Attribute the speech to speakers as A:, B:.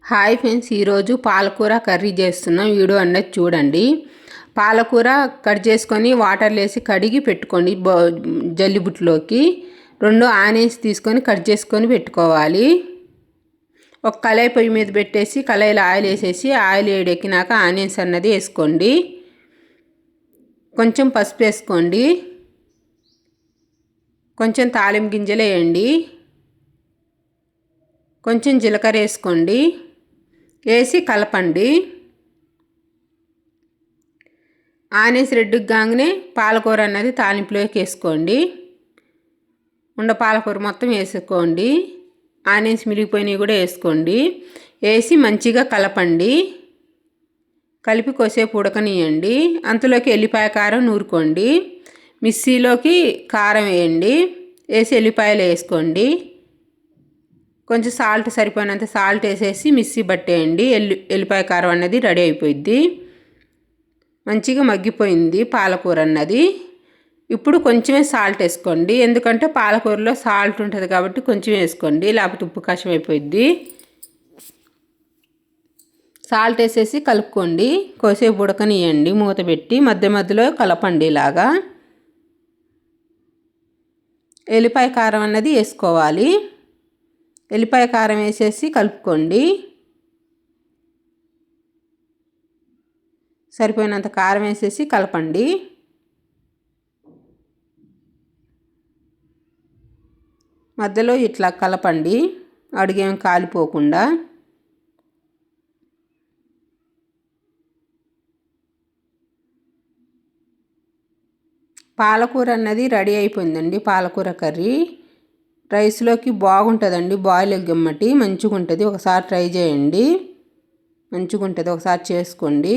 A: Hi friends, ఈరోజు పాలకూర curry చేస్తున్నాం. వీడియో అన్నది చూడండి. పాలకూర కట్ చేసుకొని వాటర్లో వేసి కడిగి పెట్టుకోండి జల్లిబుట్లోకి. 2 ఆనియన్స్ తీసుకొని కట్ చేసుకొని పెట్టుకోవాలి. ఒక కళాయి పొయ్యి మీద పెట్టేసి కళాయిలో ఆయిల్ వేసేసి ఆయిల్ వేడెక్కినాక ఆనియన్స్ అన్నది వేసుకోండి. కొంచెం పసుపు వేసుకోండి. కొంచెం తాలింపు గింజలు వేయండి. కొంచెం జీలకర్ర వేసుకోండి. వేసి కలపండి. ఆనియన్స్ రెడ్డుకి కాగానే పాలకూర అన్నది తాలింపులోకి వేసుకోండి. పాలకూర మొత్తం వేసుకోండి. ఆనియన్స్ మిరిగిపోయినవి కూడా వేసుకోండి. వేసి మంచిగా కలపండి. కలిపి కొద్దిసేపు ఉడకనియండి. అంతలోకి ఎల్లిపాయ కారం నూరుకోండి. మిక్సీలోకి కారం వేయండి. వేసి ఎల్లిపాయలు వేసుకోండి. కొంచెం సాల్ట్ సరిపోయినంత సాల్ట్ వేసేసి మిక్సీ పట్టేయండి. ఎల్లిపాయ కారం అన్నది రెడీ అయిపోయింది. మంచిగా మగ్గిపోయింది పాలకూర అన్నది. ఇప్పుడు కొంచెమే సాల్ట్ వేసుకోండి. ఎందుకంటే పాలకూరలో సాల్ట్ ఉంటుంది కాబట్టి కొంచెం వేసుకోండి, లేకపోతే ఉప్పు కషం అయిపోయింది. సాల్ట్ వేసేసి కలుపుకోండి. కొద్దిసేపు ఉడకనియండి. మూత పెట్టి మధ్య మధ్యలో కలపండి. ఇలాగా ఎల్లిపాయ కారం అన్నది వేసుకోవాలి. ఎల్లిపాయ కారం వేసేసి కలుపుకోండి. సరిపోయినంత కారం వేసేసి కలపండి. మధ్యలో ఇట్లా కలపండి, అడుగేం కాలిపోకుండా. పాలకూర అన్నది రెడీ అయిపోయిందండి. పాలకూర కర్రీ రైస్లోకి బాగుంటుందండి. బాయిల్ ఎగ్గమ్మటి మంచిగా ఉంటుంది. ఒకసారి ట్రై చేయండి. మంచిగా ఉంటుంది. ఒకసారి చేసుకోండి.